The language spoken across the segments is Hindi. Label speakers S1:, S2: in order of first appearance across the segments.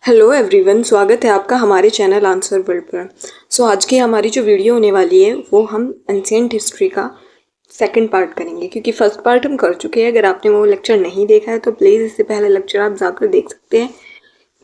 S1: हेलो एवरीवन, स्वागत है आपका हमारे चैनल आंसर वर्ल्ड पर। आज की हमारी जो वीडियो होने वाली है वो हम एंशिएंट हिस्ट्री का सेकंड पार्ट करेंगे, क्योंकि फर्स्ट पार्ट हम कर चुके हैं। अगर आपने वो लेक्चर नहीं देखा है तो प्लीज़ इससे पहले लेक्चर आप जाकर देख सकते हैं,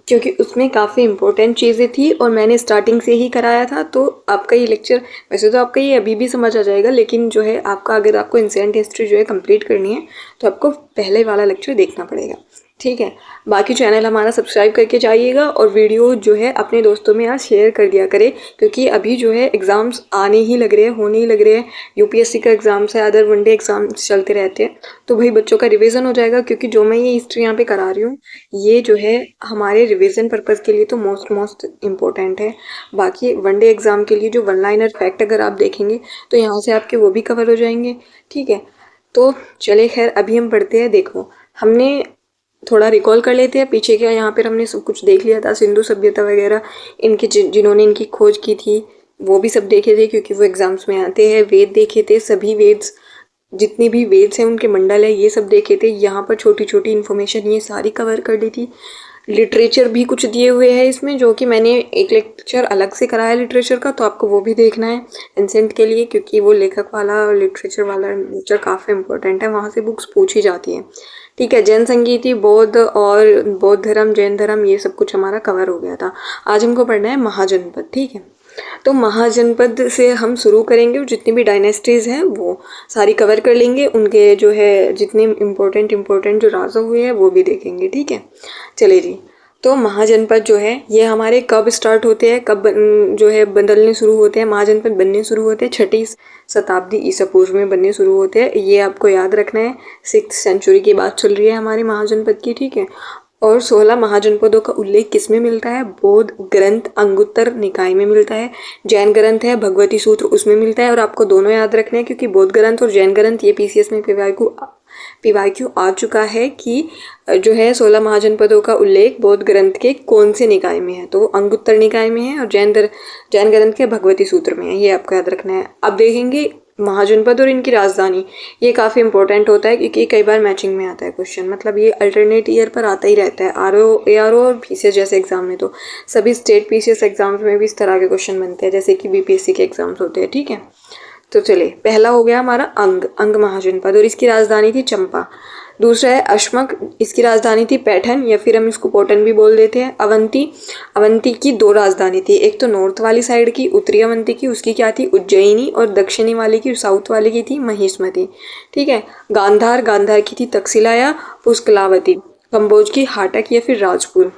S1: क्योंकि उसमें काफ़ी इंपॉर्टेंट चीज़ें थी और मैंने स्टार्टिंग से ही कराया था। तो आपका ये लेक्चर, वैसे तो आपका ये अभी भी समझ आ जाएगा, लेकिन जो है आपका, अगर आपको एंशिएंट हिस्ट्री जो है कंप्लीट करनी है तो आपको पहले वाला लेक्चर देखना पड़ेगा, ठीक है। बाकी चैनल हमारा सब्सक्राइब करके जाइएगा और वीडियो जो है अपने दोस्तों में आज शेयर कर दिया करें, क्योंकि अभी जो है एग्ज़ाम्स आने ही लग रहे हैं, होने ही लग रहे हैं। यूपीएससी का एग्ज़ाम्स है, अदर वनडे एग्ज़ाम्स चलते रहते हैं, तो भाई बच्चों का रिवीजन हो जाएगा। क्योंकि जो मैं ये हिस्ट्री यहाँ पे करा रही हूँ, ये जो है हमारे रिवीजन पर्पज़ के लिए तो मोस्ट इम्पोर्टेंट है। बाकी वनडे एग्ज़ाम के लिए जो वन लाइनर फैक्ट अगर आप देखेंगे तो यहाँ से आपके वो भी कवर हो जाएंगे, ठीक है। तो चले खैर, अभी हम पढ़ते हैं। देखो, हमने थोड़ा रिकॉल कर लेते हैं पीछे क्या, यहाँ पर हमने सब कुछ देख लिया था, सिंधु सभ्यता वगैरह, इनकी जिन्होंने इनकी खोज की थी वो भी सब देखे थे, क्योंकि वो एग्ज़ाम्स में आते हैं। वेद देखे थे, सभी वेद्स, जितनी भी वेद्स हैं उनके मंडल है, ये सब देखे थे। यहाँ पर छोटी छोटी इन्फॉर्मेशन ये सारी कवर कर ली थी। लिटरेचर भी कुछ दिए हुए हैं इसमें, जो कि मैंने एक लेक्चर अलग से कराया लिटरेचर का, तो आपको वो भी देखना है एंसेंट के लिए, क्योंकि वो लेखक वाला लिटरेचर वाला लेक्चर काफ़ी इंपॉर्टेंट है, वहाँ से बुक्स पूछी जाती हैं, ठीक है। जैन संगीति, बौद्ध और बौद्ध धर्म, जैन धर्म, ये सब कुछ हमारा कवर हो गया था। आज हमको पढ़ना है महाजनपद, ठीक है। तो महाजनपद से हम शुरू करेंगे और जितनी भी डायनेस्टीज़ हैं वो सारी कवर कर लेंगे। उनके जो है जितने इम्पोर्टेंट जो राजा हुए हैं वो भी देखेंगे, ठीक है। चलिए जी, तो महाजनपद जो है ये हमारे कब स्टार्ट होते हैं, कब जो है बदलने शुरू होते हैं, महाजनपद बनने शुरू होते हैं 6ठी शताब्दी ईसा पूर्व में बनने शुरू होते हैं। ये आपको याद रखना है। 6th सेंचुरी की बात चल रही है हमारे महाजनपद की, ठीक है। और 16 महाजनपदों का उल्लेख किसमें मिलता है? बौद्ध ग्रंथ अंगुत्तर निकाय में मिलता है। जैन ग्रंथ है भगवती सूत्र, उसमें मिलता है। और आपको दोनों याद रखने हैं, क्योंकि बौद्ध ग्रंथ और जैन ग्रंथ ये पीसीएस में पीवाईक्यू आ चुका है कि जो है 16 महाजनपदों का उल्लेख बौद्ध ग्रंथ के कौन से निकाय में है, तो वो अंगुत्तर निकाय में है, और जैन ग्रंथ के भगवती सूत्र में है। ये आपको याद रखना है। अब देखेंगे महाजनपद और इनकी राजधानी, ये काफ़ी इंपॉर्टेंट होता है, क्योंकि कई बार मैचिंग में आता है क्वेश्चन, मतलब ये अल्टरनेट ईयर पर आता ही रहता है। ARO और पीसीएस जैसे एग्जाम में, तो सभी स्टेट पीसीएस एग्जाम्स में भी इस तरह के क्वेश्चन बनते हैं, जैसे कि बीपीएससी के एग्जाम्स होते हैं, ठीक है। तो चलिए, पहला हो गया हमारा अंग महाजनपद, और इसकी राजधानी थी चंपा। दूसरा है अश्मक, इसकी राजधानी थी पैठन, या फिर हम इसको पोटन भी बोल देते हैं। अवंती की 2 राजधानी थी, एक तो नॉर्थ वाली साइड की उत्तरी अवंती की, उसकी क्या थी? उज्जैनी, और दक्षिणी वाली की, साउथ वाली की थी महिष्मति, ठीक है। गांधार की थी तक्षशिला या पुष्कलावती। कंबोज की हाटक या फिर राजपुर।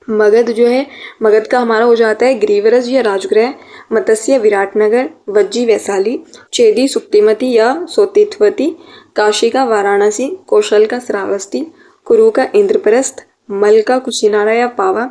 S1: मगध जो है, मगध का हमारा हो जाता है ग्रीवरज या राजगृह। मत्स्य विराटनगर, वज्जी वैशाली, चेदी सुक्तिमती या सोतित्वती, काशी का वाराणसी, कौशल का श्रावस्ती, कुरु का इंद्रप्रस्थ, मल का कुशिनारा या पावा,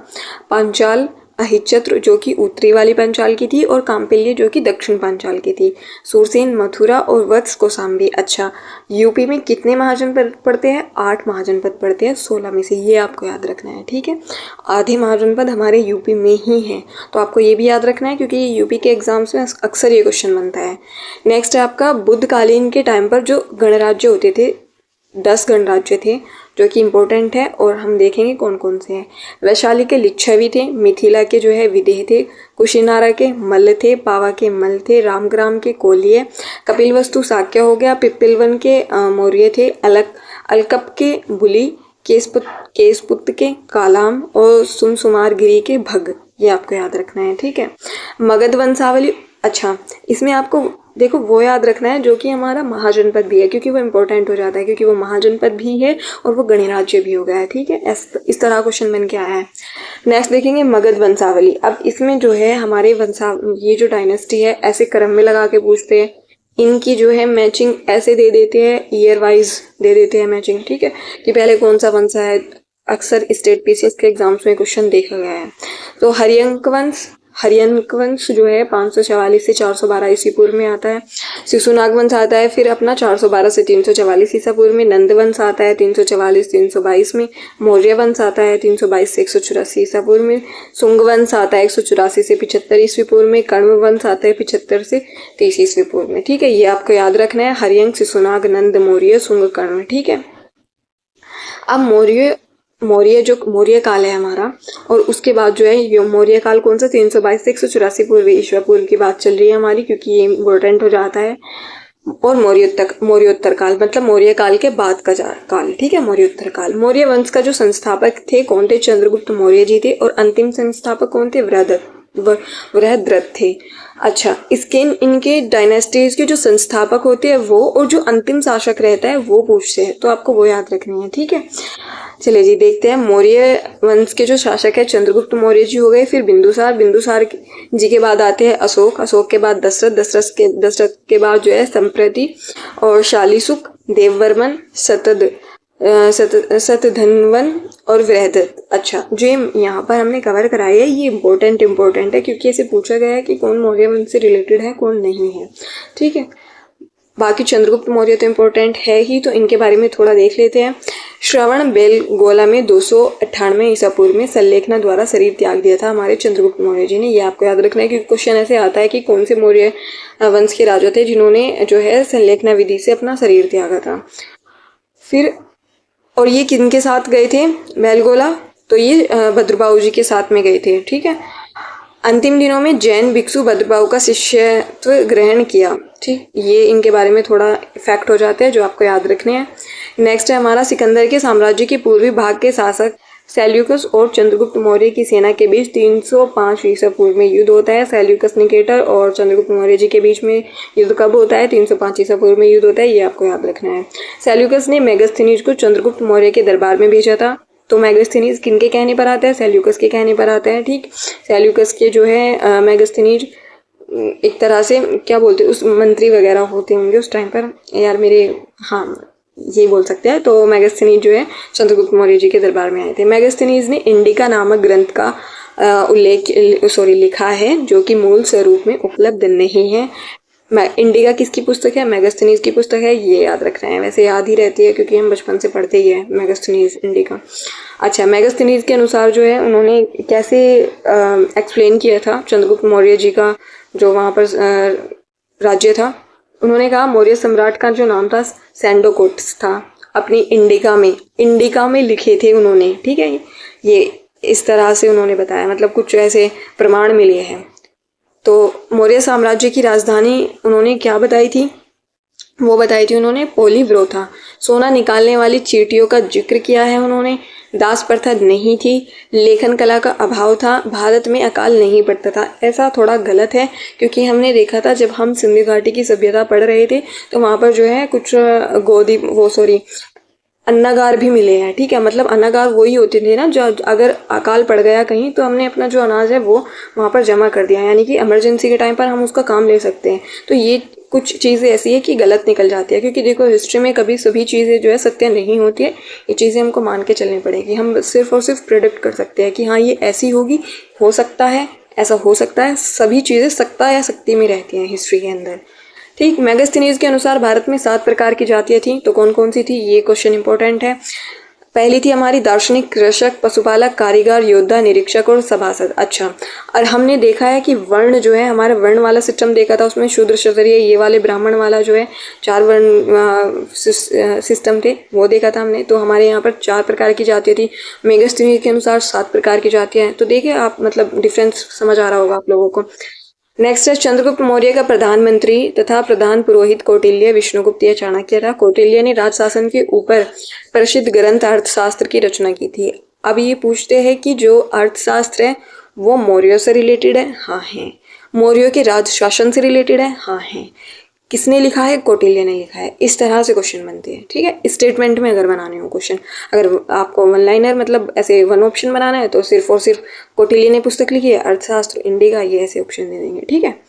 S1: पांचाल अहिच्छत्र जो कि उत्तरी वाली पांचाल की थी, और काम्पिल्य जो कि दक्षिण पांचाल की थी, सुरसेन मथुरा और वत्स कौशाम्बी। अच्छा, यूपी में कितने महाजनपद पड़ते हैं? 8 महाजनपद पड़ते हैं 16 में से, ये आपको याद रखना है, ठीक है। आधे महाजनपद हमारे यूपी में ही हैं, तो आपको ये भी याद रखना है, क्योंकि यूपी के एग्जाम्स में अक्सर ये क्वेश्चन बनता है। नेक्स्ट है आपका बुद्ध कालीन के टाइम पर जो गणराज्य होते थे, 10 गणराज्य थे जो कि इम्पोर्टेंट है, और हम देखेंगे कौन कौन से हैं। वैशाली के लिच्छवी थे, मिथिला के जो है विदेह थे, कुशिनारा के मल्ल थे, पावा के मल थे, रामग्राम के कोलिय, कपिलवस्तु शाक्य हो गया, पिप्पिलवन के मौर्य थे, अलकप के बुली, केसपुत के कालाम, और सुमसुमारगिरी के भग। ये आपको याद रखना है, ठीक है। मगध वंशावली, अच्छा इसमें आपको देखो वो याद रखना है जो कि हमारा महाजनपद भी है, क्योंकि वो इम्पोर्टेंट हो जाता है, क्योंकि वो महाजनपद भी है और वो गणराज्य भी हो गया है, ठीक है। इस तरह क्वेश्चन बन के आया है। नेक्स्ट देखेंगे मगध वंशावली। अब इसमें जो है हमारे ये जो डायनेस्टी है, ऐसे क्रम में लगा के पूछते हैं, इनकी जो है मैचिंग ऐसे दे देते हैं, ईयर वाइज दे देते हैं मैचिंग, ठीक है, कि पहले कौन सा वंश है। अक्सर स्टेट पीसीएस के एग्जाम्स में क्वेश्चन देखा गया है। तो हरियंक वंश जो है 544 से 412 ईसा पूर्व में आता है। शिशुनाग वंश आता है फिर अपना 412 से 344 ईसा पूर्व में। नंद वंश आता है 344 322 में। मौर्य वंश आता है 322 से 184 ईसा पूर्व में। शुंग वंश आता है 184 से 75 ईस्वी पूर्व में। कण्व वंश आता है 75 से 30 ईस्वी पूर्व में, ठीक है। ये आपको याद रखना है, हरियंक, शिशुनाग, नंद, मौर्य, शुंग, कण्व, ठीक है। अब मौर्य जो मौर्य काल है हमारा, और उसके बाद जो है ये मौर्य काल कौन सा 322 से 184 पूर्व ईस्वी पूर्व की बात चल रही है हमारी, क्योंकि ये इम्पोर्टेंट हो जाता है। और मौर्योत्तर काल मतलब मौर्य काल के बाद का काल, ठीक है। मौर्योत्तर काल, मौर्य वंश का जो संस्थापक थे कौन थे? चंद्रगुप्त मौर्य जी थे। और अंतिम संस्थापक कौन थे? बृहद्रथ थे। अच्छा, इसके इनके डायनेस्टीज के जो संस्थापक होते हैं वो, और जो अंतिम शासक रहता है वो पूछते हैं, तो आपको वो याद रखनी है, ठीक है। चलिए जी, देखते हैं। मौर्य वंश के जो शासक है चंद्रगुप्त मौर्य जी हो गए, फिर बिंदुसार जी के बाद आते हैं अशोक के बाद दशरथ के बाद जो है संप्रति और शालीसुक, देववर्मन, शतधन्वन और वृहदत्त। अच्छा, जो यहाँ पर हमने कवर कराया है ये इम्पोर्टेंट है, क्योंकि ऐसे पूछा गया है कि कौन मौर्य वंश से रिलेटेड है कौन नहीं है, ठीक है। बाकी चंद्रगुप्त मौर्य तो इम्पोर्टेंट है ही, तो इनके बारे में थोड़ा देख लेते हैं। श्रवण बेलगोला में 298 ईसा पूर्व में संलेखना द्वारा शरीर त्याग दिया था हमारे चंद्रगुप्त मौर्य जी ने। ये आपको याद रखना है, क्योंकि क्वेश्चन ऐसे आता है कि कौन से मौर्य वंश के राजा थे जिन्होंने जो है संलेखना विधि से अपना शरीर त्यागा था। फिर और ये किनके साथ गए थे बेलगोला? तो ये भद्रबाहु जी के साथ में गए थे, ठीक है। अंतिम दिनों में जैन भिक्षु भद्रबाहु का शिष्यत्व ग्रहण किया, ठीक। ये इनके बारे में थोड़ा फैक्ट हो जाते हैं जो आपको याद रखने हैं। नेक्स्ट है हमारा सिकंदर के साम्राज्य के पूर्वी भाग के शासक सेल्यूकस और चंद्रगुप्त मौर्य की सेना के बीच 305 ईसा पूर्व में युद्ध होता है। सेल्यूकस निकेटर और चंद्रगुप्त मौर्य जी के बीच में युद्ध कब होता है? 305 ईसा पूर्व में युद्ध होता है, ये आपको याद रखना है। सेल्यूकस ने मेगास्थनीज को चंद्रगुप्त मौर्य के दरबार में भेजा था। तो मेगास्थनीज किनके कहने पर आता है? सेल्यूकस के कहने पर आता है, ठीक। सेल्यूकस के जो है मेगास्थनीज एक तरह से क्या बोलते हैं, उस मंत्री वगैरह होते होंगे उस टाइम पर, यार मेरे, हाँ ये बोल सकते हैं। तो मेगास्थनीज जो है चंद्रगुप्त मौर्य जी के दरबार में आए थे। मेगास्थनीज ने इंडिका नामक ग्रंथ का लिखा है, जो कि मूल स्वरूप में उपलब्ध नहीं है। इंडिका किसकी पुस्तक है? मेगास्थनीज की पुस्तक है, ये याद रखना है। वैसे याद ही रहती है क्योंकि हम बचपन से पढ़ते ही है मेगास्थनीज, इंडिका। अच्छा, मेगास्थनीज के अनुसार जो है उन्होंने कैसे एक्सप्लेन किया था चंद्रगुप्त मौर्य जी का जो वहाँ पर राज्य था। उन्होंने कहा मौर्य सम्राट का जो नाम था सैंडोकोट्स था। अपनी इंडिका में लिखे थे उन्होंने, ठीक है। ये इस तरह से उन्होंने बताया, मतलब कुछ ऐसे प्रमाण मिले हैं। तो मौर्य साम्राज्य की राजधानी उन्होंने क्या बताई थी? वो बताई थी उन्होंने पोलीव्रोथा। सोना निकालने वाली चींटियों का जिक्र किया है उन्होंने। दास प्रथा नहीं थी। लेखन कला का अभाव था। भारत में अकाल नहीं पड़ता था। ऐसा थोड़ा गलत है, क्योंकि हमने देखा था जब हम सिंधु घाटी की सभ्यता पढ़ रहे थे तो वहाँ पर जो है कुछ अन्नागार भी मिले हैं, ठीक है। मतलब अन्नागार वही होते थे ना, जो अगर अकाल पड़ गया कहीं तो हमने अपना जो अनाज है वो वहाँ पर जमा कर दिया, यानी कि इमरजेंसी के टाइम पर हम उसका काम ले सकते हैं। तो ये कुछ चीज़ें ऐसी है कि गलत निकल जाती है, क्योंकि देखो हिस्ट्री में कभी सभी चीज़ें जो है सत्य नहीं होती है। ये चीज़ें हमको मान के चलनी पड़ेगी। हम सिर्फ और सिर्फ प्रेडिक्ट कर सकते हैं कि हाँ ये ऐसी होगी, हो सकता है, ऐसा हो सकता है। सभी चीज़ें सत्ता या शक्ति में रहती हैं हिस्ट्री के अंदर, ठीक। मेगास्थनीज के अनुसार भारत में 7 प्रकार की जातियां थी। तो कौन कौन सी थी? ये क्वेश्चन इंपॉर्टेंट है। पहली थी हमारी दार्शनिक, कृषक, पशुपालक, कारीगर, योद्धा, निरीक्षक और सभासद। अच्छा, और हमने देखा है कि वर्ण जो है हमारा वर्ण वाला सिस्टम देखा था, उसमें शूद्र, क्षत्रिय, ये वाले ब्राह्मण वाला जो है 4 वर्ण सिस्टम थे, वो देखा था हमने। तो हमारे यहाँ पर 4 प्रकार की जातियाँ थी। मेगास्थनीज के अनुसार 7 प्रकार की जातियाँ हैं। तो देखिए आप, मतलब डिफरेंस समझ आ रहा होगा आप लोगों को। नेक्स्ट है चंद्रगुप्त मौर्य का प्रधानमंत्री तथा प्रधान पुरोहित कौटिल्य विष्णुगुप्त या चाणक्य था। कौटिल्य ने राजशासन के ऊपर प्रसिद्ध ग्रंथ अर्थशास्त्र की रचना की थी। अब ये पूछते हैं कि जो अर्थशास्त्र है वो मौर्यों से रिलेटेड है? हाँ है। मौर्यों के राजशासन से रिलेटेड है? हाँ है। किसने लिखा है? कौटिल्य ने लिखा है। इस तरह से क्वेश्चन बनते हैं, ठीक है। स्टेटमेंट में अगर बनाने हो क्वेश्चन, अगर आपको वन लाइनर मतलब ऐसे वन ऑप्शन बनाना है तो सिर्फ और सिर्फ कौटिल्य ने पुस्तक लिखी है, अर्थशास्त्र, इंडिका, ये ऐसे ऑप्शन दे देंगे, ठीक है।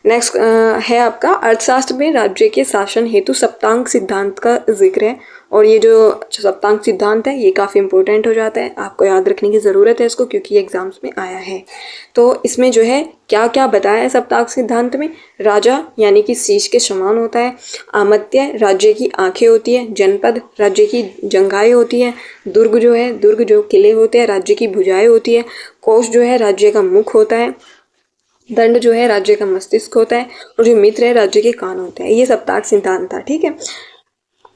S1: नेक्स्ट है आपका अर्थशास्त्र में राज्य के शासन हेतु सप्तांक सिद्धांत का जिक्र है। और ये जो सप्तांक सिद्धांत है ये काफ़ी इंपॉर्टेंट हो जाता है, आपको याद रखने की ज़रूरत है इसको, क्योंकि एग्जाम्स में आया है। तो इसमें जो है क्या क्या बताया है सप्तांक सिद्धांत में? राजा यानी कि शीश के समान होता है। आमत्य राज्य की आंखें होती है। जनपद राज्य की जंघाएं होती है। दुर्ग जो किले होते हैं राज्य की भुजाएं होती है। कोश जो है राज्य का मुख होता है। दंड जो है राज्य का मस्तिष्क होता है। और जो मित्र है राज्य के कान होते हैं। ये सप्तांक सिद्धांत था, ठीक है।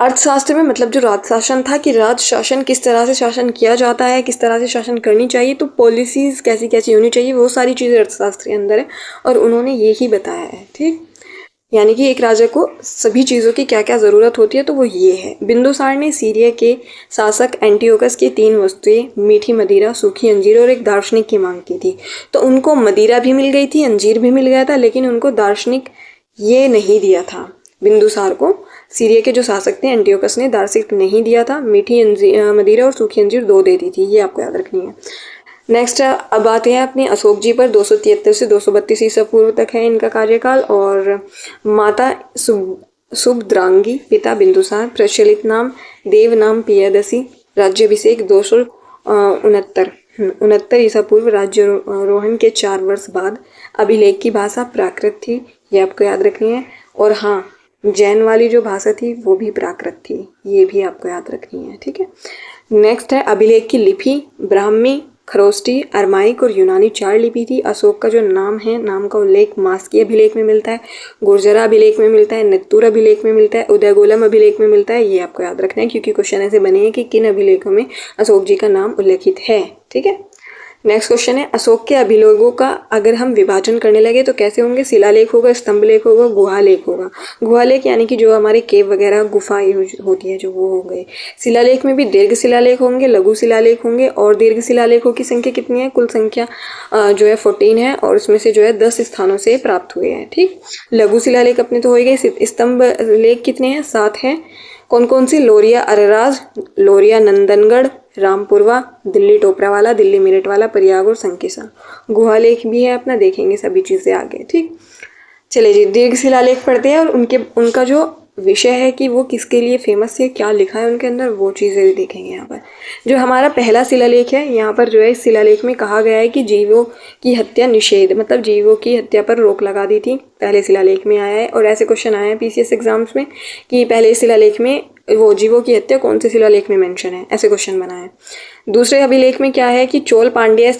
S1: अर्थशास्त्र में मतलब जो राज शासन था कि राज शासन किस तरह से शासन किया जाता है, किस तरह से शासन करनी चाहिए, तो पॉलिसीज़ कैसी कैसी होनी चाहिए, वो सारी चीज़ें अर्थशास्त्र के अंदर है और उन्होंने ये ही बताया है। ठीक, यानी कि एक राजा को सभी चीज़ों की क्या क्या ज़रूरत होती है, तो वो ये है। बिंदुसार ने सीरिया के शासक एंटियोकस की 3 वस्तुएं, मीठी मदिरा, सूखी अंजीर और एक दार्शनिक की मांग की थी। तो उनको मदिरा भी मिल गई थी, अंजीर भी मिल गया था, लेकिन उनको दार्शनिक ये नहीं दिया था। बिंदुसार को सीरिया के जो शासक थे एंटियोकस ने दार्शनिक नहीं दिया था, मीठी मदिरा और सूखी अंजीर 2 दे दी थी। ये आपको याद रखनी है। नेक्स्ट अब आते हैं अपने अशोक जी पर। 273 से 232 ईसा पूर्व तक है इनका कार्यकाल। और माता सुभद्रांगी, पिता बिंदुसार, प्रचलित नाम देव नाम पियादसी, राज्याभिषेक 269 ईसा पूर्व, राज्यारोहण के 4 वर्ष बाद। अभिलेख की भाषा प्राकृत थी, ये आपको याद रखनी है। और हाँ, जैन वाली जो भाषा थी वो भी प्राकृत थी, ये भी आपको याद रखनी है। ठीक है। नेक्स्ट है अभिलेख की लिपि, ब्राह्मी, खरोष्टी, अरमाइक और यूनानी 4 लिपि थी। अशोक का जो नाम है, नाम का उल्लेख मास्की अभिलेख में मिलता है, गुर्जरा अभिलेख में मिलता है, नेत्तूर अभिलेख में मिलता है, उदयगोलम अभिलेख में मिलता है। ये आपको याद रखना है क्योंकि क्वेश्चन ऐसे बने हैं कि किन अभिलेखों में अशोक जी का नाम उल्लेखित है। ठीक है। नेक्स्ट क्वेश्चन है अशोक के अभिलेखों का अगर हम विभाजन करने लगे तो कैसे होंगे? शिलालेख होगा, स्तंभ लेख होगा, गुहा लेख होगा। गुहा लेख यानी कि जो हमारे केव वगैरह गुफाएं होती है जो, वो हो गए। शिलालेख में भी दीर्घ शिलालेख होंगे, लघु शिलालेख होंगे। और दीर्घ शिलालेखों की संख्या कितनी है? कुल संख्या जो है 14 है और उसमें से जो है 10 स्थानों से प्राप्त हुए हैं। ठीक। लघु शिलालेख अपने तो हो गए। स्तंभ लेख कितने हैं? 7 हैं। कौन कौन सी? लोरिया अरराज, लोरिया नंदनगढ़, रामपुरवा, दिल्ली टोपरावाला, दिल्ली मेरठ वाला, प्रयाग और संकिसा। गुहा लेख भी है अपना, देखेंगे सभी चीज़ें आगे। ठीक, चलिए जी दीर्घ शिलालेख पढ़ते हैं और उनका जो विषय है कि वो किसके लिए फेमस है, क्या लिखा है उनके अंदर, वो चीज़ें भी देखेंगे यहाँ पर। जो हमारा पहला शिलालेख है, यहाँ पर जो है इस शिलालेख में कहा गया है कि जीवों की हत्या निषेध, मतलब जीवों की हत्या पर रोक लगा दी थी, पहले शिलालेख में आया है। और ऐसे क्वेश्चन आए हैं PCS एग्जाम्स में कि पहले शिलालेख में वो जीवों की हत्या कौन से शिलालेख में मेंशन है, ऐसे क्वेश्चन बना है। दूसरे अभिलेख में क्या है कि चोल पांड्य,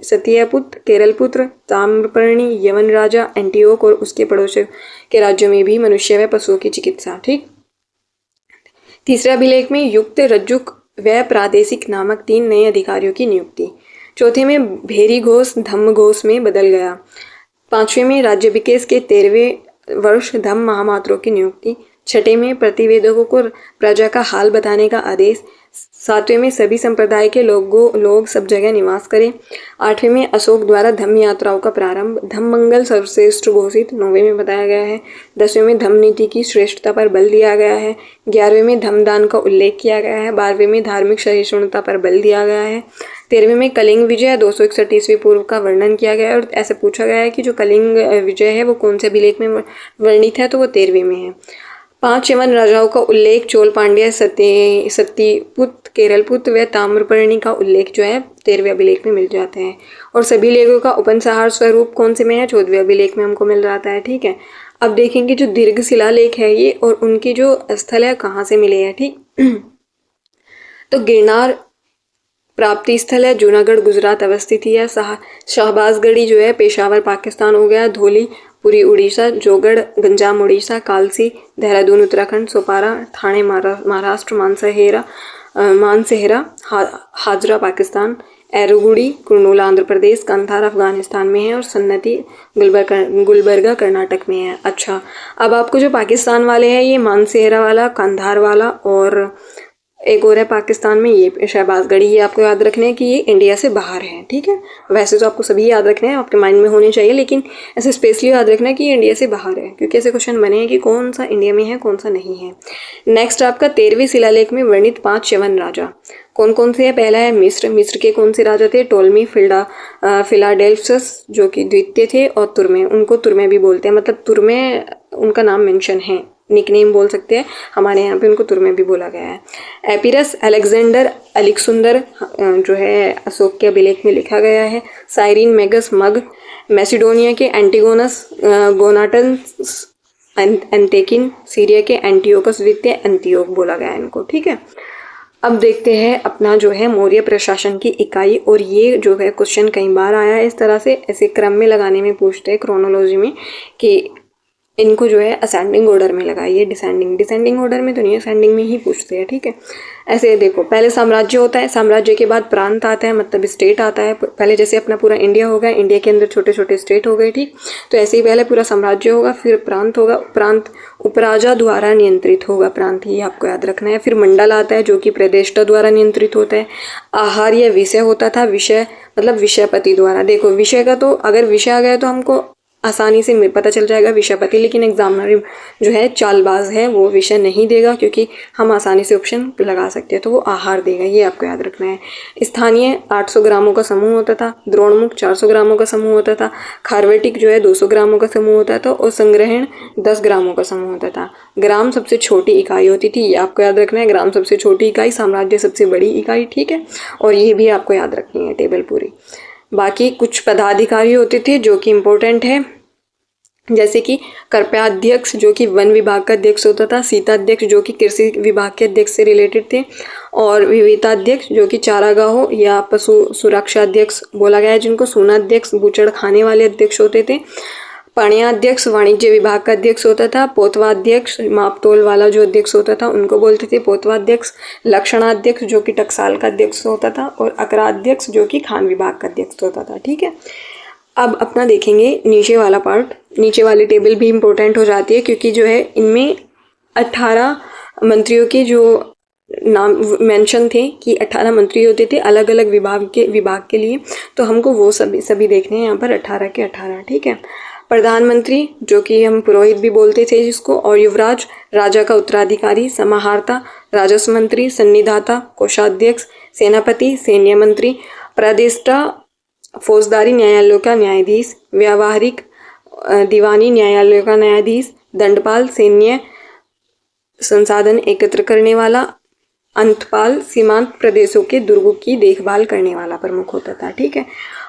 S1: सतियापुत्र, केरलपुत्र, ताम्रपर्णी, यवन राजा, एंटियोक और उसके पड़ोसियों के राज्यों में भी मनुष्य व पशुओं की चिकित्सा। ठीक। तीसरे अभिलेख में युक्त, रज्जुक व प्रादेशिक नामक 3 नए अधिकारियों की नियुक्ति। चौथे में भेरी घोष धम्म घोष में बदल गया। 5वें में राज्याभिषेक के 13वें वर्ष धम्म महामात्रों की नियुक्ति। 6ठे में प्रतिवेदकों को प्रजा का हाल बताने का आदेश। 7वें में सभी संप्रदाय के लोग सब जगह निवास करें। 8वें में अशोक द्वारा धम्म यात्राओं का प्रारंभ, धम्म मंगल सर्वश्रेष्ठ घोषित 9वें में बताया गया है। 10वें में धम्म नीति की श्रेष्ठता पर बल दिया गया है। 11वें में धम्मदान का उल्लेख किया गया है। 12वें में धार्मिक सहिष्णुता पर बल दिया गया है। 13वें में कलिंग विजय 261 ईस्वी पूर्व का वर्णन किया गया है। और ऐसे पूछा गया है कि जो कलिंग विजय है वो कौन से अभिलेख में वर्णित है, तो वो 13वें में है। 5 यवन राजाओं का उल्लेख, चोल पांड्य, सतीपुत्र, केरलपुत्र व ताम्रपर्णी का उल्लेख जो है 13वें अभिलेख में मिल जाते हैं। और सभी लेखों का उपसंहार स्वरूप कौन से में है? 14वें अभिलेख में हमको मिल जाता है। ठीक है। अब देखेंगे जो दीर्घ शिलालेख है ये और उनकी जो स्थल है कहाँ से मिले हैं। ठीक, तो गिरनार प्राप्ति स्थल है, जूनागढ़ गुजरात अवस्थित ही है। शाहबाजगढ़ी जो है पेशावर पाकिस्तान हो गया। धौली पुरी उड़ीसा, जोगढ़ गंजाम उड़ीसा, कालसी देहरादून उत्तराखंड, सोपारा ठाणे महाराष्ट्र, मानसेहरा हाजरा पाकिस्तान, एरुगुड़ी कुर्नूल आंध्र प्रदेश, कंधार अफगानिस्तान में है और सन्नती गुलबर्गा कर्नाटक में है। अच्छा, अब आपको जो पाकिस्तान वाले हैं ये मानसेहरा वाला, कंधार वाला और एक और है पाकिस्तान में ये शहबाजगढ़ी, ये आपको याद रखना है कि ये इंडिया से बाहर है। ठीक है। वैसे तो आपको सभी याद रखने हैं, आपके माइंड में होने चाहिए, लेकिन ऐसे स्पेशली याद रखना है कि ये इंडिया से बाहर है क्योंकि ऐसे क्वेश्चन बने हैं कि कौन सा इंडिया में है कौन सा नहीं है। नेक्स्ट आपका 13वें शिलालेख में वर्णित 5 यवन राजा कौन कौन से है? पहला है मिस्र। मिस्र के कौन से राजा थे? टोलमी, फिलाडेल्फस जो कि द्वितीय थे, और तुर्मे, उनको तुर्मे भी बोलते हैं, मतलब तुर्मे उनका नाम मेंशन है, निकनेम बोल सकते हैं, हमारे यहाँ पे उनको तुर्मे भी बोला गया है। एपिरस, अलेक्जेंडर, अलेक्सुंदर जो है अशोक के अभिलेख में लिखा गया है। साइरिन, मेगस, मग, मैसिडोनिया के एंटिगोनस, गोनाटन्स, एंटेकिन, सीरिया के एंटियोकस द्वितीय, एंटियोक बोला गया है इनको। ठीक है। अब देखते हैं अपना जो है मौर्य प्रशासन की इकाई, और ये जो है क्वेश्चन कई बार आया है इस तरह से, ऐसे क्रम में लगाने में पूछते हैं क्रोनोलॉजी में कि इनको जो है असेंडिंग ऑर्डर में लगाइए, डिसेंडिंग ऑर्डर में तो नहीं, असेंडिंग में ही पूछते हैं, ठीक है। ऐसे देखो, पहले साम्राज्य होता है, साम्राज्य के बाद प्रांत आता है, मतलब स्टेट आता है। पहले जैसे अपना पूरा इंडिया होगा, इंडिया के अंदर छोटे छोटे स्टेट हो गए, ठीक। तो ऐसे ही पहले पूरा साम्राज्य होगा, फिर प्रांत होगा, प्रांत उपराजा द्वारा नियंत्रित होगा, प्रांत ही आपको याद रखना है। फिर मंडल आता है जो कि प्रदेष्टा द्वारा नियंत्रित होता है। आहार या विषय होता था, विषय मतलब विषयपति द्वारा। देखो विषय का तो अगर विषय आ गया तो हमको आसानी से पता चल जाएगा विषयपति, लेकिन एग्जामिनर जो है चालबाज है, वो विषय नहीं देगा क्योंकि हम आसानी से ऑप्शन लगा सकते हैं, तो वो आहार देगा, ये आपको याद रखना है। स्थानीय 800 ग्रामों का समूह होता था, द्रोणमुख 400 ग्रामों का समूह होता था, खारवेटिक जो है 200 ग्रामों का समूह होता था, और संग्रहण 10 ग्रामों का समूह होता था। ग्राम सबसे छोटी इकाई होती थी, ये आपको याद रखना है, ग्राम सबसे छोटी इकाई, साम्राज्य सबसे बड़ी इकाई, ठीक है। और ये भी आपको याद रखनी है टेबल पूरी। बाकी कुछ पदाधिकारी होते थे जो कि इम्पोर्टेंट है, जैसे कि कर्प्याध्यक्ष जो कि वन विभाग का अध्यक्ष होता था, सीताध्यक्ष जो कि कृषि विभाग के अध्यक्ष से रिलेटेड थे, और विविताध्यक्ष जो कि चारागाहों या पशु सुरक्षा अध्यक्ष बोला गया है जिनको, सूनाध्यक्ष बूचड़ खाने वाले अध्यक्ष होते थे, पणयाध्यक्ष वाणिज्य विभाग का अध्यक्ष होता था, पोतवाध्यक्ष मापतोल वाला जो अध्यक्ष होता था उनको बोलते थे पोतवाध्यक्ष, लक्षणाध्यक्ष जो कि टकसाल का अध्यक्ष होता था, और अकराध्यक्ष जो कि खान विभाग का अध्यक्ष होता था, ठीक है। अब अपना देखेंगे नीचे वाला पार्ट, नीचे वाली टेबल भी इम्पोर्टेंट हो जाती है क्योंकि जो है इनमें 18 मंत्रियों के जो नाम मेंशन थे कि 18 मंत्री होते थे अलग अलग विभाग के लिए, तो हमको वो सभी देखने हैं यहाँ पर 18 के 18, ठीक है। प्रधानमंत्री जो कि हम पुरोहित भी बोलते थे जिसको, और युवराज राजा का उत्तराधिकारी, समाहर्ता राजस्व मंत्री, सन्निधाता कोषाध्यक्ष, सेनापति सैन्य मंत्री, प्रादेष्टा फौजदारी न्यायालयों का न्यायाधीश, व्यावहारिक दीवानी न्यायालयों का न्यायाधीश, दंडपाल सैन्य संसाधन एकत्र करने वाला, अंतपाल सीमांत प्रदेशों के दुर्गों की देखभाल करने वाला प्रमुख होता था, ठीक है।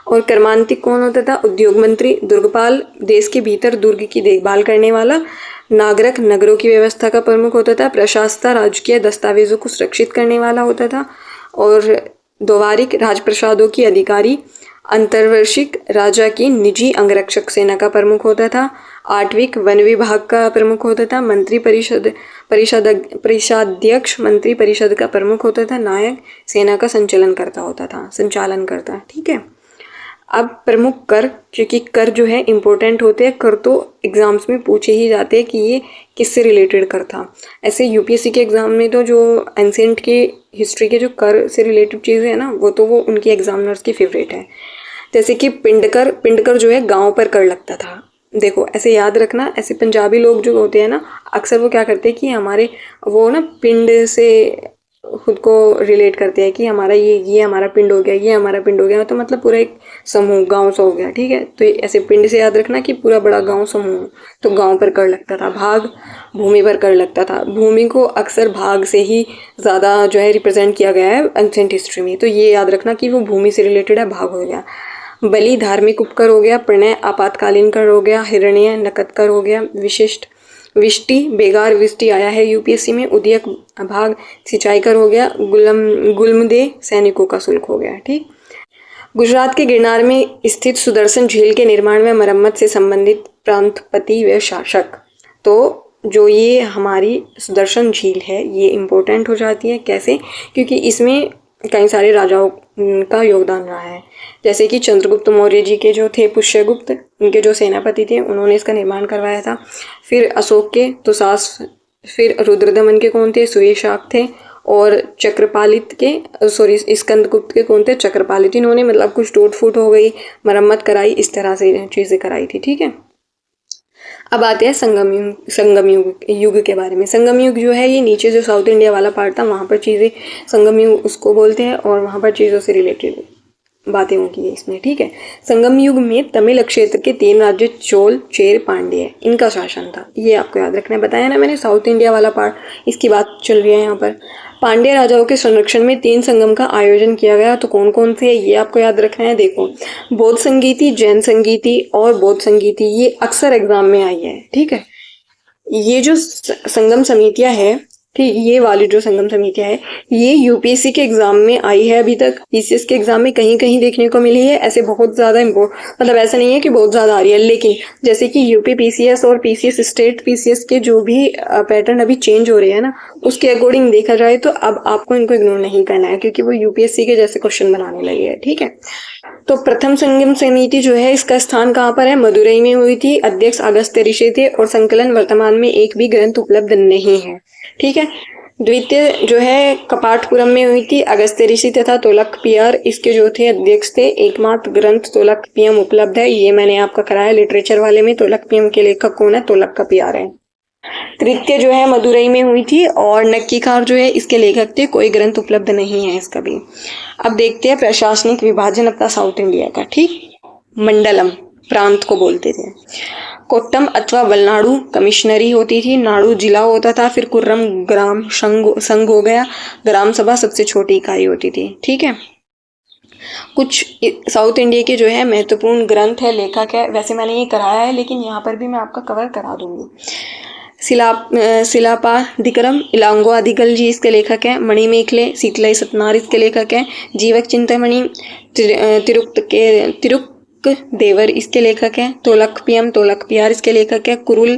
S1: और कर्मांतिक कौन होता था? उद्योग मंत्री, दुर्गपाल देश के भीतर दुर्ग की देखभाल करने वाला, नागरिक नगरों की व्यवस्था का प्रमुख होता था, प्रशासता राजकीय दस्तावेजों को सुरक्षित करने वाला होता था, और द्वारिक राजप्रसादों की अधिकारी, अंतर्वर्षिक राजा की निजी अंगरक्षक सेना का प्रमुख होता था, आठवीं वन विभाग का प्रमुख होता था, मंत्री परिषदाध्यक्ष मंत्री परिषद का प्रमुख होता था, नायक सेना का संचालन करता, ठीक है। अब प्रमुख कर, क्योंकि कर जो है इम्पोर्टेंट होते हैं, कर तो एग्जाम्स में पूछे ही जाते हैं कि ये किससे रिलेटेड कर था। ऐसे यूपीएससी के एग्जाम में तो जो एंसेंट के हिस्ट्री के जो कर से रिलेटेड चीज़ें हैं ना, वो उनकी एग्जामिनर्स की फेवरेट है। जैसे कि पिंडकर जो है गांव पर कर लगता था। देखो ऐसे याद रखना, ऐसे पंजाबी लोग जो होते हैं ना, अक्सर वो क्या करते हैं कि हमारे वो ना पिंड से खुद को रिलेट करते हैं कि हमारा ये हमारा पिंड हो गया, ये हमारा पिंड हो गया, तो मतलब पूरा एक समूह गांव सा हो गया, ठीक है। तो ऐसे पिंड से याद रखना कि पूरा बड़ा गांव समूह, तो गांव पर कर लगता था। भाग भूमि पर कर लगता था। भूमि को अक्सर भाग से ही ज़्यादा जो है रिप्रेजेंट किया गया है एंशिएंट हिस्ट्री में, तो ये याद रखना कि वो भूमि से रिलेटेड है, भाग हो गया। बलि धार्मिक उपकर हो गया, प्रणय आपातकालीन कर हो गया, हिरण्य नकद कर हो गया, विशिष्ट विष्टि बेगार विष्टि आया है यूपीएससी में, उदयक भाग सिंचाई कर हो गया, गुल्मदेह सैनिकों का शुल्क हो गया, ठीक। गुजरात के गिरनार में स्थित सुदर्शन झील के निर्माण में मरम्मत से संबंधित प्रांतपति व शासक, तो जो ये हमारी सुदर्शन झील है ये इम्पोर्टेंट हो जाती है। कैसे? क्योंकि इसमें कई सारे राजाओं का योगदान रहा है, जैसे कि चंद्रगुप्त मौर्य जी के जो थे पुष्यगुप्त, उनके जो सेनापति थे उन्होंने इसका निर्माण करवाया था। फिर अशोक के तुसास, फिर रुद्रदमन के कौन थे? सुयशाक थे। और चक्रपालित के स्कंदगुप्त के कौन थे? चक्रपालित। इन्होंने मतलब कुछ टूट फूट हो गई, मरम्मत कराई, इस तरह से चीज़ें कराई थी, ठीक है। अब आते हैं संगम युग के बारे में। संगम युग जो है ये नीचे जो साउथ इंडिया वाला पार्ट था वहाँ पर चीज़ें संगम युग उसको बोलते हैं, और वहाँ पर चीज़ों से रिलेटेड बातें होंगी इसमें, ठीक है। संगम युग में तमिल क्षेत्र के 3 राज्य चोल, चेर, पांड्य इनका शासन था, ये आपको याद रखना है। बताया ना मैंने साउथ इंडिया वाला पार्ट, इसकी बात चल रही है यहाँ पर। पांड्य राजाओं के संरक्षण में 3 संगम का आयोजन किया गया, तो कौन कौन से है ये आपको याद रखना है। देखो बौद्ध संगीति, जैन संगीति और बौद्ध संगीति, ये अक्सर एग्जाम में आई है, ठीक है। ये जो संगम समितियाँ है ठीक, ये वाली जो संगम समितियां है ये यूपीएससी के एग्जाम में आई है, अभी तक पीसीएस के एग्जाम में कहीं कहीं देखने को मिली है। ऐसे बहुत ज़्यादा मतलब ऐसा नहीं है कि बहुत ज़्यादा आ रही है, लेकिन जैसे कि यूपी पीसीएस और पीसीएस स्टेट पीसीएस के जो भी पैटर्न अभी चेंज हो रहे हैं ना, उसके अकॉर्डिंग देखा जाए तो अब आपको इनको इग्नोर नहीं करना है, क्योंकि वो यूपीएससी के जैसे क्वेश्चन बनाने लगे हैं। ठीक है, तो प्रथम संगम समिति जो है इसका स्थान कहाँ पर है? मदुरई में हुई थी। अध्यक्ष अगस्त्य ऋषि थे और संकलन वर्तमान में एक भी ग्रंथ उपलब्ध नहीं है। ठीक है, द्वितीय जो है कपाटपुरम में हुई थी। अगस्त्य ऋषि तथा तोलकपियर इसके जो थे अध्यक्ष थे। एकमात्र ग्रंथ तोलकपियम उपलब्ध है, ये मैंने आपका कराया लिटरेचर वाले में। तोलकपियम के लेखक कौन है? तोलकपियर है। तृतीय जो है मदुरई में हुई थी और नक्कीकार जो है इसके लेखक थे। कोई ग्रंथ उपलब्ध नहीं है इसका भी। अब देखते हैं प्रशासनिक विभाजन अपना साउथ इंडिया का। ठीक, मंडलम प्रांत को बोलते थे। कोट्टम अथवा वलनाडु कमिश्नरी होती थी। नाडु जिला होता था। फिर कुर्रम ग्राम संघ हो गया। ग्राम सभा सबसे छोटी इकाई होती थी। ठीक है, कुछ साउथ इंडिया के जो है महत्वपूर्ण ग्रंथ है, लेखक है। वैसे मैंने ये कराया है, लेकिन यहाँ पर भी मैं आपका कवर करा दूंगी। शिलापाधिकरम इलांगोआदिगल जी इसके लेखक हैं। मणिमेखले शीतलाई सतनार इसके लेखक हैं। जीवक चिंतामणि तिरुक देवर इसके लेखक हैं। तोलकपियम तोलकपियार इसके लेखक हैं। कुरुल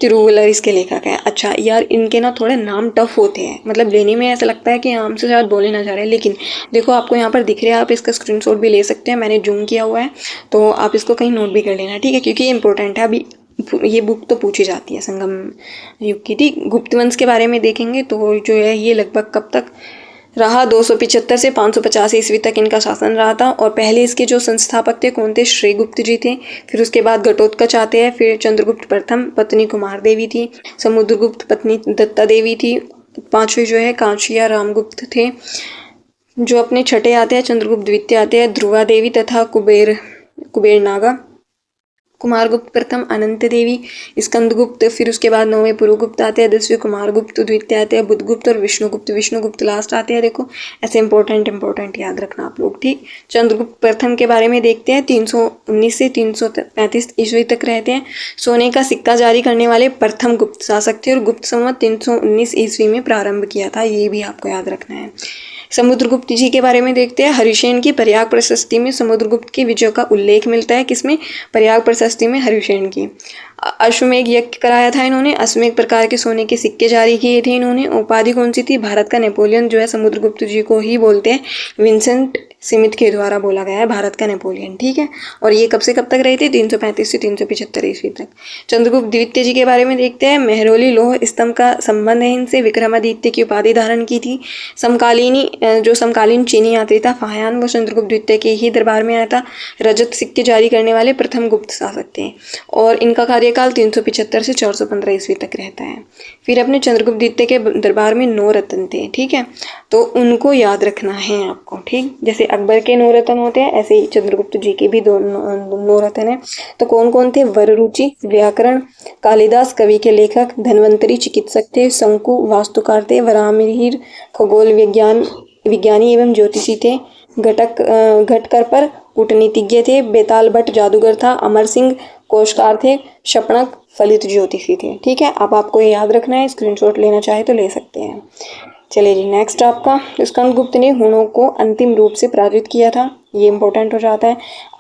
S1: तिरुवलर इसके लेखक हैं। अच्छा यार, इनके ना थोड़े नाम टफ होते हैं, मतलब लेने में ऐसा लगता है कि नाम से शायद बोले ना जा रहे हैं, लेकिन देखो आपको यहाँ पर दिख रहा है, आप इसका स्क्रीनशॉट भी ले सकते हैं। मैंने जूम किया हुआ है, तो आप इसको कहीं नोट भी कर लेना। ठीक है, क्योंकि ये इंपॉर्टेंट है। अभी ये बुक तो पूछी जाती है संगम युग की। ठीक, गुप्त वंश के बारे में देखेंगे तो जो है ये लगभग कब तक रहा? 275 से 550 ईस्वी तक इनका शासन रहा था। और पहले इसके जो संस्थापक थे कौन थे? श्रीगुप्त जी थे। फिर उसके बाद घटोत्कच आते हैं। फिर चंद्रगुप्त प्रथम पत्नी कुमार देवी थी। समुद्रगुप्त पत्नी दत्ता देवी थी। पांचवें जो है कांचिया रामगुप्त थे। जो अपने छठे आते हैं चंद्रगुप्त द्वितीय आते हैं ध्रुवा देवी तथा कुबेर नागा। कुमारगुप्त प्रथम अनंत देवी, स्कंदगुप्त। फिर उसके बाद 9वें पुरुगुप्त आते हैं। 10वें कुमारगुप्त द्वितीय आते हैं बुधगुप्त और विष्णुगुप्त लास्ट आते हैं। देखो ऐसे इंपॉर्टेंट याद रखना आप लोग। ठीक, चंद्रगुप्त प्रथम के बारे में देखते हैं। 319 से 335 ईस्वी तक रहते हैं। सोने का सिक्का जारी करने वाले प्रथम गुप्त शासक थे और गुप्त संवत 319 ईस्वी में प्रारंभ किया था। ये भी आपको याद रखना है। समुद्रगुप्त जी के बारे में देखते हैं। हरिसेन की प्रयाग प्रशस्ति में समुद्रगुप्त के विजय का उल्लेख मिलता है। किसमें? प्रयाग प्रशस्ति में हरिसेन की। अश्वमेध यज्ञ कराया था इन्होंने। अश्वमेध प्रकार के सोने के सिक्के जारी किए थे इन्होंने। उपाधि कौन सी थी? भारत का नेपोलियन जो है समुद्रगुप्त जी को ही बोलते हैं। विंसेंट स्मिथ के द्वारा बोला गया है भारत का नेपोलियन। ठीक है, और ये कब से कब तक रहे थे? 335 से 375 ईस्वी तक। चंद्रगुप्त द्वितीय जी के बारे में देखते हैं। मेहरौली लौह स्तंभ का संबंध है इनसे। विक्रमादित्य की उपाधि धारण की थी। समकालीन चीनी यात्री था फाह्यान, वो चंद्रगुप्त द्वितीय के ही दरबार में आया था। रजत सिक्के जारी करने वाले प्रथम गुप्त शासक थे और इनका कार्यकाल 375 से 415 ईस्वी तक रहता है। फिर अपने चंद्रगुप्त द्वितीय के दरबार में 9 रत्न थे। ठीक है, तो उनको याद रखना है आपको। ठीक, जैसे अकबर के 9 रत्न होते हैं, ऐसे ही चंद्रगुप्त जी के भी 9 रत्न है। तो कौन कौन थे? वररुचि व्याकरण, कालिदास कवि के लेखक, धन्वंतरी चिकित्सक थे, शंकु वास्तुकार थे, वराहमिहिर खगोल विज्ञानी एवं ज्योतिषी थे, घटकर पर कूटनीतिज्ञ थे, बेताल भट्ट जादूगर था, अमर सिंह कोशकार थे, शपणक फलित ज्योतिषी थे। ठीक है, अब आपको ये याद रखना है। स्क्रीनशॉट लेना चाहे तो ले सकते हैं। चलिए जी, नेक्स्ट आपका स्कंदगुप्त ने हुणों को अंतिम रूप से पराजित किया था। ये इंपॉर्टेंट हो जाता है।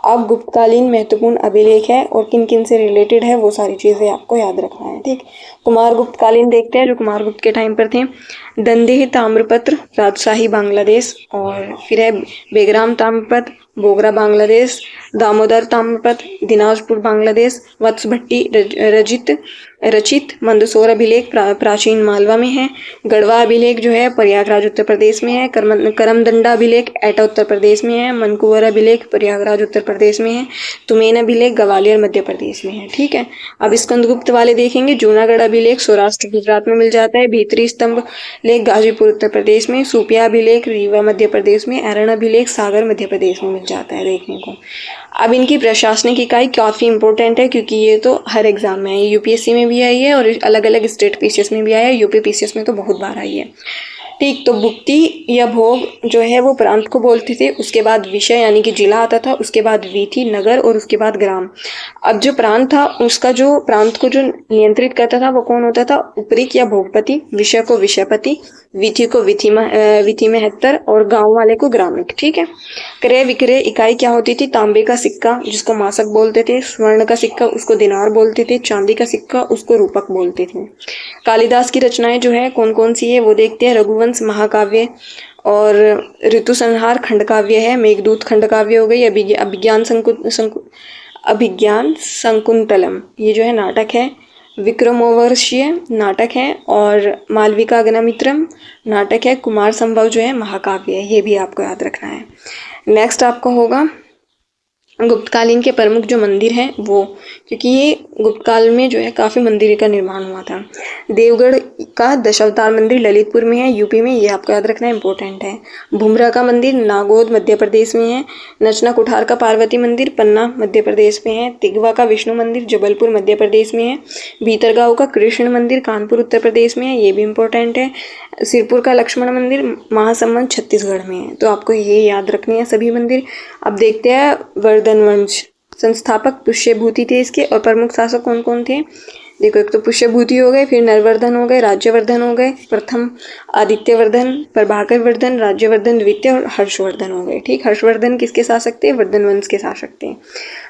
S1: अब गुप्तकालीन महत्वपूर्ण अभिलेख है और किन किन से रिलेटेड है वो सारी चीज़ें आपको याद रखना है। ठीक, कुमारगुप्त कालीन देखते हैं जो कुमारगुप्त के टाइम पर थे। दंदेह ताम्रपत्र राजशाही बांग्लादेश, और फिर है बेगराम ताम्रपत्र बोगरा बांग्लादेश, दामोदर ताम्रपत्र दिनाजपुर बांग्लादेश, वत्स भट्टी रचित मंदसौर अभिलेख प्राचीन मालवा में है। गढ़वा अभिलेख जो है प्रयागराज उत्तर प्रदेश में है। करमदंडा अभिलेख एटा उत्तर प्रदेश में है। मनकुवर अभिलेख प्रयागराज उत्तर प्रदेश में है। तुमेन अभिलेख ग्वालियर मध्य प्रदेश में है। ठीक है, अब स्कंदगुप्त वाले देखेंगे। जूनागढ़ अभिलेख सौराष्ट्र गुजरात में मिल जाता है। भीतरी स्तंभ लेख गाजीपुर उत्तर प्रदेश में। सूपिया अभिलेख रीवा मध्य प्रदेश में। एरण अभिलेख सागर मध्य प्रदेश में मिल जाता है देखने को। अब इनकी प्रशासनिक इकाई काफ़ी इंपॉर्टेंट है क्योंकि ये तो हर एग्जाम में है। यूपीएससी में भी आई है और अलग अलग स्टेट पीसीएस में भी आई है। यूपी पीसीएस में तो बहुत बार आई है। ठीक, तो भुक्ति या भोग जो है वो प्रांत को बोलते थे, उसके बाद विषय यानी कि जिला आता था, उसके बाद वीथी नगर और उसके बाद ग्राम। अब जो प्रांत था उसका जो प्रांत को जो नियंत्रित करता था वो कौन होता था? उपरीक या भोगपति, विषय को विषयपति, विधि को विधि महत्तर और गांव वाले को ग्रामिक। ठीक है। क्रय विक्रय इकाई क्या होती थी? तांबे का सिक्का जिसको मासक बोलते थे, स्वर्ण का सिक्का उसको दिनार बोलते थे, चांदी का सिक्का उसको रूपक बोलते थे। कालिदास की रचनाएं जो है कौन कौन सी है वो देखते हैं। रघुवंश महाकाव्य और ऋतु संहार खंड काव्य है, मेघदूत खंड काव्य हो गई, अभिज्ञान शकुंतलम ये जो है नाटक है, विक्रमोर्वशीय नाटक है, और मालविका अग्निमित्रम नाटक है, कुमार संभव जो है महाकाव्य है। ये भी आपको याद रखना है। नेक्स्ट आपका होगा गुप्तकालीन के प्रमुख जो मंदिर हैं वो, क्योंकि ये गुप्त काल में जो है काफ़ी मंदिर का निर्माण हुआ था। देवगढ़ का दशावतार मंदिर ललितपुर में है, यूपी में, ये आपको याद रखना इंपॉर्टेंट है। भुमरा का मंदिर नागौद मध्य प्रदेश में है। नचना कुठार का पार्वती मंदिर पन्ना मध्य प्रदेश में है। तिगवा का विष्णु मंदिर जबलपुर मध्य प्रदेश में है। भीतरगांव का कृष्ण मंदिर कानपुर उत्तर प्रदेश में है, ये भी इंपॉर्टेंट है। सिरपुर का लक्ष्मण मंदिर महासमुंद छत्तीसगढ़ में है। तो आपको ये याद रखने हैं सभी मंदिर। अब देखते हैं वर्धन वंश। संस्थापक पुष्यभूति थे इसके, और प्रमुख शासक कौन कौन थे? देखो, एक तो पुष्यभूति हो गए, फिर नरवर्धन हो गए, राज्यवर्धन हो गए, प्रथम आदित्यवर्धन, प्रभाकर वर्धन, राज्यवर्धन द्वितीय और हर्षवर्धन हो गए। ठीक, हर्षवर्धन किसके शासक थे? वर्धन वंश के शासक थे।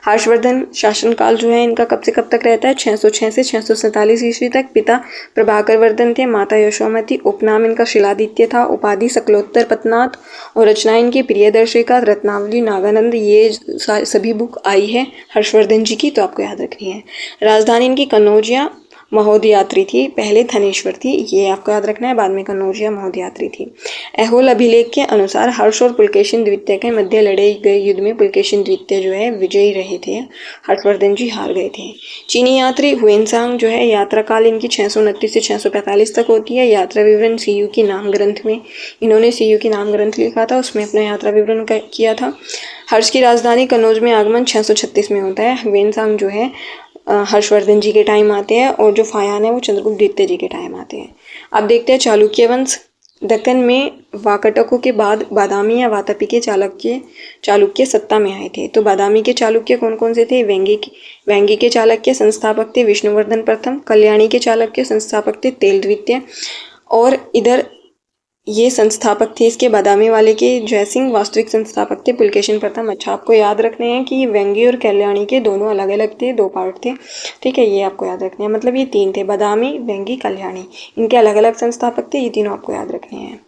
S1: हर्षवर्धन शासनकाल जो है इनका कब से कब तक रहता है? 606 से 647 ईस्वी तक। पिता प्रभाकर वर्धन थे, माता यशोमती, उपनाम इनका शिलादित्य था, उपाधि सकलोत्तर पतनाथ, और रचना इनकी प्रियदर्शिका, रत्नावली, नागानंद, ये सभी बुक आई है हर्षवर्धन जी की, तो आपको याद रखनी है। राजधानी इनकी कन्नौजिया महोदयात्री थी, पहले धनेश्वर थी, ये आपको याद रखना है, बाद में कन्नौजिया महोदयात्री थी। ऐहोल अभिलेख के अनुसार हर्ष और पुलकेशिन द्वितीय के मध्य लड़े गए युद्ध में पुलकेशिन द्वितीय जो है विजयी रहे थे, हर्षवर्धन जी हार गए थे। चीनी यात्री हुएनसांग जो है यात्रा काल इनकी 629 से 645 तक होती है। यात्रा विवरण सीयू की नाम ग्रंथ में, इन्होंने सीयू की नाम ग्रंथ लिखा था, उसमें अपना यात्रा विवरण किया था। हर्ष की राजधानी कन्नौज में आगमन 636 में होता है। हुएनसांग जो है हर्षवर्धन जी के टाइम आते हैं, और जो फायान है वो चंद्रगुप्त द्वितीय जी के टाइम आते हैं। अब देखते हैं चालुक्य वंश। दक्कन में वाकटकों के बाद बादामी या वातापी के चालुक्य सत्ता में आए थे। तो बादामी के चालुक्य कौन कौन से थे? वेंगी के चालुक्य संस्थापक थे विष्णुवर्धन प्रथम, कल्याणी के चालुक्य संस्थापक थे तेल द्वितीय, और इधर ये संस्थापक थे इसके बादामी वाले के जयसिंह, वास्तविक संस्थापक थे पुलकेशिन प्रथम। अच्छा, आपको याद रखने हैं कि वेंगी और कल्याणी के दोनों अलग अलग थे, दो पार्ट थे। ठीक है, ये आपको याद रखने हैं, मतलब ये तीन थे, बादामी, वेंगी, कल्याणी, इनके अलग अलग संस्थापक थे, ये तीनों आपको याद रखने हैं।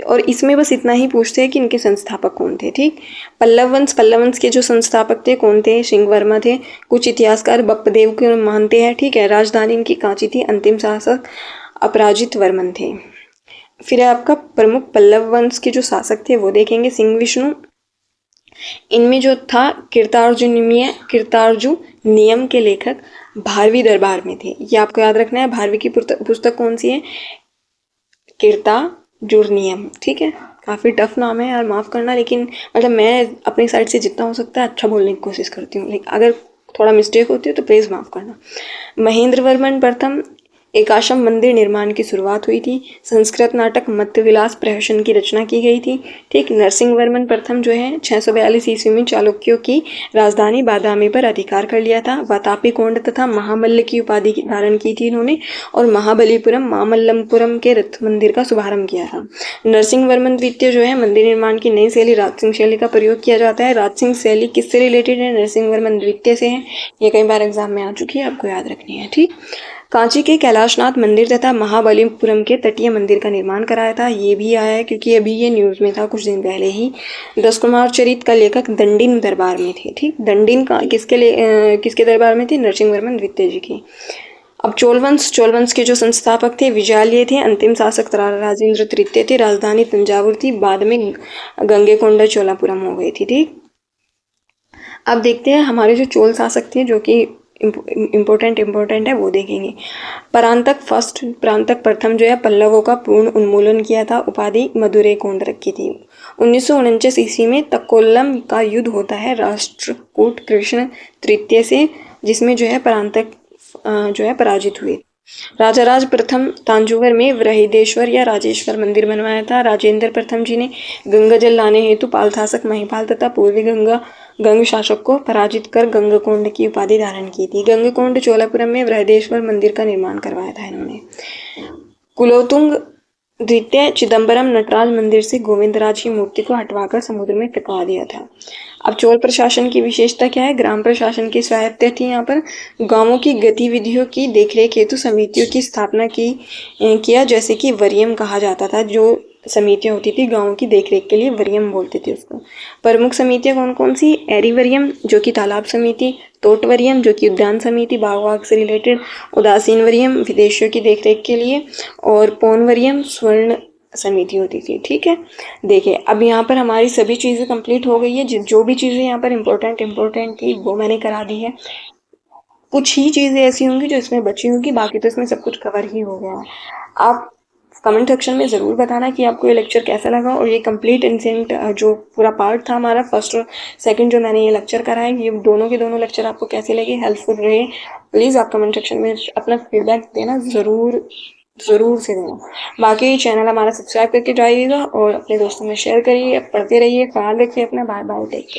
S1: और इसमें बस इतना ही पूछते हैं कि इनके संस्थापक कौन थे। ठीक, पल्लव वंश के जो संस्थापक थे कौन थे? सिंहवर्मा थे। कुछ इतिहासकार बप्पदेव को मानते हैं। ठीक है, राजधानी इनकी कांची थी। अंतिम शासक अपराजित वर्मन थे। फिर आपका प्रमुख पल्लव वंश के जो शासक थे वो देखेंगे। सिंह विष्णु, इनमें जो था कीर्तार्जु नियम के लेखक भारवी दरबार में थे, ये आपको याद रखना है। भारवी की पुस्तक कौन सी है? कीर्तार्जुनियम। ठीक है, काफ़ी टफ नाम है यार, माफ़ करना, लेकिन मतलब मैं अपनी साइड से जितना हो सकता है अच्छा बोलने की कोशिश करती हूँ, लेकिन अगर थोड़ा मिस्टेक होती है तो प्लीज़ माफ़ करना। महेंद्र वर्मन प्रथम एकाशम मंदिर निर्माण की शुरुआत हुई थी। संस्कृत नाटक मत्तविलास प्रहसन की रचना की गई थी। ठीक, नरसिंह वर्मन प्रथम जो है 642 ईस्वी में चालुक्यों की राजधानी बादामी पर अधिकार कर लिया था। वातापी कोंड तथा महामल्ल की उपाधि धारण की थी इन्होंने, और महाबलीपुरम मामल्लमपुरम के रथ मंदिर का शुभारंभ किया था। नरसिंह वर्मन द्वितीय जो है मंदिर निर्माण की नई शैली राजसिंह शैली का प्रयोग किया जाता है। राजसिंह शैली किससे रिलेटेड है? नरसिंह वर्मन द्वितीय से है। ये कई बार एग्जाम में आ चुकी है, आपको याद रखनी है। ठीक, कांची के कैलाशनाथ मंदिर तथा महाबलीपुरम के तटीय मंदिर का निर्माण कराया था, ये भी आया है क्योंकि अभी ये न्यूज़ में था कुछ दिन पहले ही। दशकुमार चरित का लेखक दंडिन दरबार में थे। ठीक, दंडिन का किसके दरबार में थे? नरसिंह वर्मन द्वितीय जी की। अब चोल वंश के जो संस्थापक थे विजयालय थे। अंतिम शासक राजेंद्र तृतीय थे। राजधानी तंजावुर थी, बाद में गंगेकोंडा चोलापुरम हो गई थी। ठीक, अब देखते हैं हमारे जो चोल शासक थे जो कि इम्पोर्टेंट है वो देखेंगे। परांतक प्रथम जो है पल्लवों का पूर्ण उन्मूलन किया था, उपाधि मदुरै कोंड रखी थी। 1949 ईस्वी में तक्कोलम का युद्ध होता है राष्ट्रकूट कृष्ण तृतीय से, जिसमें जो है परांतक जो है पराजित हुए। राजाराज प्रथम तांजौर में वृहदेश्वर या राजेश्वर मंदिर बनवाया था। राजेंद्र प्रथम जी ने गंगा जल लाने हेतु पालथासक महिपाल तथा पूर्वी गंग शासक को पराजित कर गंगकोंड की उपाधि धारण की थी। गंगकोंड चोलापुरम में वृहदेश्वर मंदिर का निर्माण करवाया था इन्होंने। कुलोत्तुंग द्वितीय चिदम्बरम नटराज मंदिर से गोविंदराज की मूर्ति को हटवाकर समुद्र में फेंकवा दिया था। अब चोल प्रशासन की विशेषता क्या है? ग्राम प्रशासन की स्वायत्तता थी। यहाँ पर गांवों की गतिविधियों की देखरेख हेतु समितियों की स्थापना किया, जैसे कि वरियम कहा जाता था। जो समितियां होती थी गांवों की देखरेख के लिए, वरियम बोलते थे उसको। प्रमुख समितियां कौन कौन सी? एरीवरियम जो कि तालाब समिति, तोटवरियम जो कि उद्यान समिति बाग से रिलेटेड, उदासीन वरियम विदेशियों की देखरेख के लिए, और पौनवरियम स्वर्ण समिति होती थी। ठीक है, देखिए अब यहाँ पर हमारी सभी चीज़ें कंप्लीट हो गई है। जो भी चीज़ें यहाँ पर इम्पोर्टेंट थी वो मैंने करा दी है। कुछ ही चीज़ें ऐसी होंगी जो इसमें बची होंगी, बाकी तो इसमें सब कुछ कवर ही हो गया है। आप कमेंट सेक्शन में ज़रूर बताना कि आपको ये लेक्चर कैसा लगा, और ये कंप्लीट एंसेंट जो पूरा पार्ट था हमारा फर्स्ट और सेकंड जो मैंने ये लेक्चर करा है, ये दोनों के दोनों लेक्चर आपको कैसे लगे, हेल्पफुल रहे, प्लीज़ आप कमेंट सेक्शन में अपना फीडबैक देना, ज़रूर से देना। बाकी चैनल हमारा सब्सक्राइब करके जाइएगा और अपने दोस्तों में शेयर करिए। पढ़ते रहिए, ख्याल रखिए अपना। Bye bye, take care.